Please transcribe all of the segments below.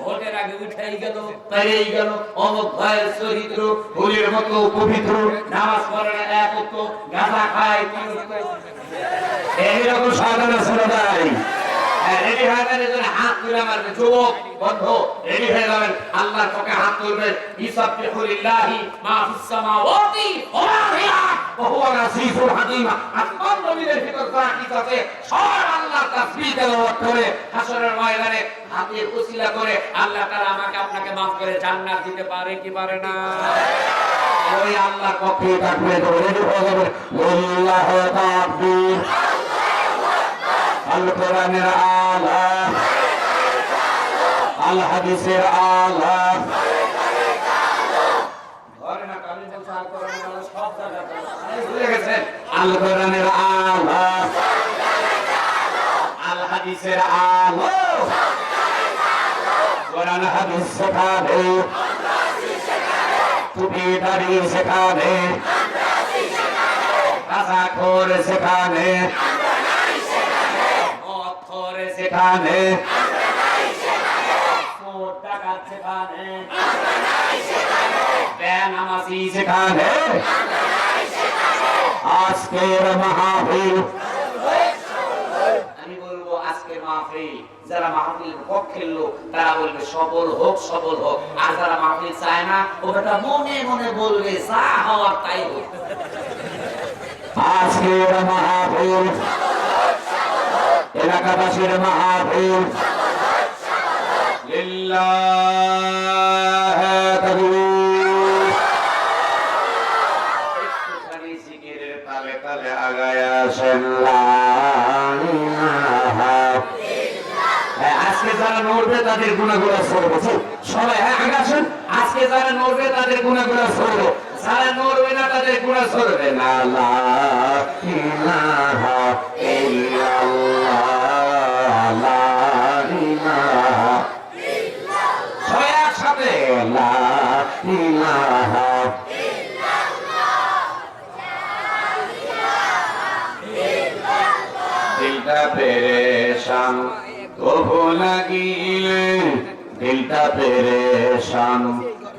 ভোটের আগে উঠাই গেল, তাইই গেল, অমুক ভাইয়ের চরিত্র ফুলের মতো পবিত্র, নামাজ পড়ে না এক ওয়াক্ত, গাঁজা খায় তিন ওয়াক্ত, এইরকম সাধারণ ছিল তাই। রেডি হয়ে গেলে হাত তুলে মারবে, যুবক বন্ধ রেডি হয়ে যাবেন, আল্লাহর পক্ষে হাত তুলবেন। ইসাববিহুলিল্লাহি মা ফিস সামাওয়াতি ওয়া মা ফিল আরদ ওয়া হুয়া আসিফুল হাকিম। আসমান জমিনের ভিতর যা কিছু আছে সব আল্লাহর তাসবিহ তেলাওয়াত করে হাসরের ময়দানে হাতের উসিলা করে আল্লাহ তাআলা আমাকে আপনাকে maaf করে জান্নাত দিতে পারে কি পারে না? ওই আল্লাহর পক্ষে থাকবে, রেডি হয়ে যাবেন। আল্লাহু তাকবীর, আল কোরআনের আলা, আল হাদিসের আলা, ঘরে না কালি বলছে আল কোরআনের আলা সব জায়গাতে ভুলে গেছেন। আল কোরআনের আলা, আল হাদিসের আলা, কোরআন হাদিস শেখাবে, টুপি দাড়ি শেখাবে, কাঁচা খোর শেখাবে, সেখানে বেনামাজি সেখানে আজকের মাহফিল, আমি বলবো আজকের মাহফিল যারা মাহফিল পক্ষের লোক তারা বলবে সফল হোক সফল হোক, আর যারা মাহফিল চায় না ওটা মনে মনে বলবে যা হওয়ার তাই হোক। আজকের মাহফিল এলাকাবাসীর মাহফিল লিল্লাহি তাকবীর। একটুখানি জিকিরের তালে তালে আগায় আসেন লা ইলাহা ইল্লাল্লাহ। আজকে যারা নড়বে তাদের গুনাহগুলো সরবে, সবাই আগে আসেন। আজকে যারা নড়বে তাদের গুনাহগুলো সরবে, যারা নড়বে না তাদের গুনাহ সরবে না। লা ইলাহা ইল্লাল্লাহ, লা ইলাহা ইল্লাল্লাহ, সবাই একসাথে লা ইলাহা ইল্লাল্লাহ, দিলটা পেরেশান কবু লাগিলে, দিলটা পেরেশান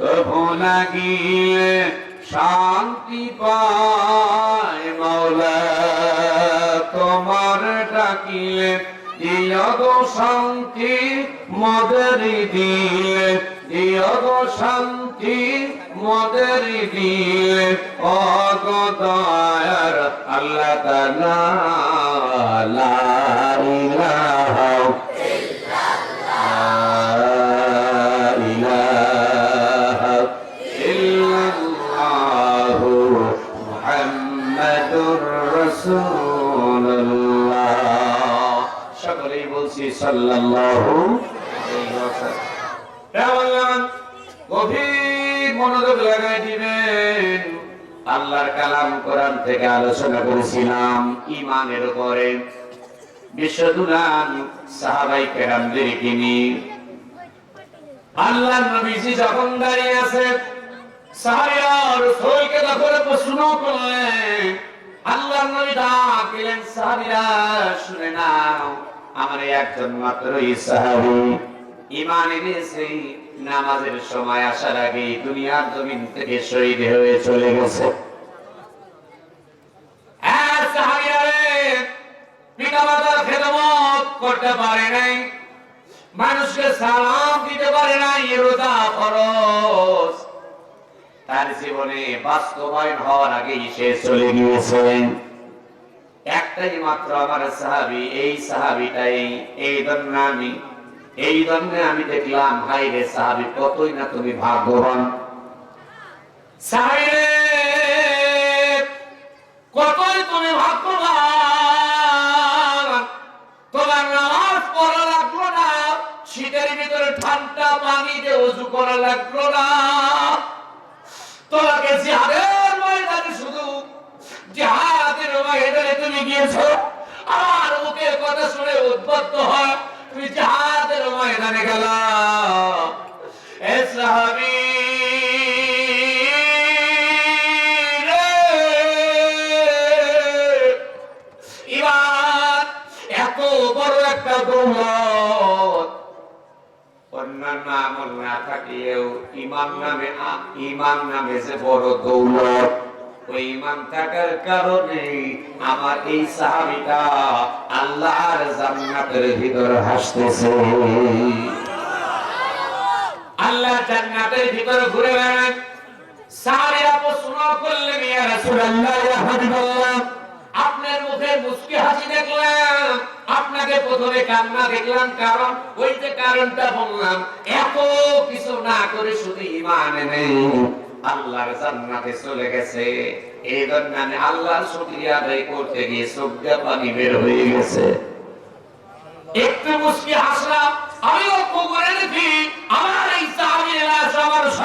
কবু লাগিলে শান্তি পায় মাওলা তোমার ডাকিলে, দিও গো শান্তি মদের দিলে, দিও গো শান্তি মদের দিলে, ও গো দয়ার আল্লাহ তাআলা লা ইলাহা ইল্লাল্লাহু মুহাম্মাদুর রাসূলুল্লাহ। সকলেই বলছি সাল্লাল্লাহু আলাইহি ওয়াসাল্লাম। গভীর মনোযোগ লাগাই দিবেন। আল্লাহর কালাম কোরআন থেকে আলোচনা করেছিলাম ঈমানের উপরে, বিশ্বদুলান সাহাবায়ে কেরামদেরকে নিয়ে। আল্লাহর নবীজি যখন দাঁড়িয়ে আছে সাহাবীরা রাসূলকে যখন প্রশ্ন করলেন, আল্লাহর নবী ডাক দিলেন, সাহাবীরা শুনে নাও, আমার একজন মাত্রই সাহাবী ঈমান এনেছে, নামাজের সময় আসার আগে দুনিয়ার জমিন থেকে শহীদ হয়ে চলে গেছে। পিতামাতার খেদমত করতে পারে নাই, মানুষকে সালাম দিতে পারে নাই, রোজা ফরজ তার জীবনে বাস্তবায়ন হওয়ার আগেই সে চলে গিয়েছেন। একটাই মাত্র আমার সাহাবী, এই সাহাবীটাই এই জন্য আমি দেখলাম হায় রে সাহাবী কতই না তুমি ভাগ্যবান। সাহাবী রে কতই তুমি ভাগ্যবান, তোমার নামাজ পড়া লাগলো না, শীতের ভিতরে ঠান্ডা পানিতে ওযু করা লাগলো না, তোমাকে জিহাদের ময়দানে শুধু জিহাদের ময়দানে তুমি গিয়েছো। আমার মুখের কথা শুনে উদ্বুদ্ধ হয় তুমি জিহাদের ময়দানে গেলা। এ সাহাবী ঈমান এত বড় একটা দৌলত, অন্যান্য আমল না থাকলেও ইমান নামে যে বড় দৌলত, ওই ইমান থাকার কারণে আমার এই সাহাবীটা আল্লাহর জান্নাতের ভিতর হাসতেছে। আল্লাহ জান্নাতের ভিতর ঘুরে বেড়ান। সাহাবীরা প্রশ্ন করলেন, ইয়া রাসূলুল্লাহ, ইয়া হাবিবাল্লাহ, আপনার মুখে মুস্কি হাসি দেখলাম, আপনাকে প্রথমে কান্না দেখলাম, কারণ ওই যে কারণটা বললাম, এত কিছু না করে শুধু ঈমান এনে আল্লাহর জান্নাতে চলে গেছে। এই জন্য আমি আল্লাহর শুকরিয়া আদায় করতে গিয়ে চোখ দিয়ে পানি বের হয়ে গেছে। একটু মুস্কি হাসলাম, আমি লক্ষ্য করে দেখি আমার এই সাহাবীরা সবার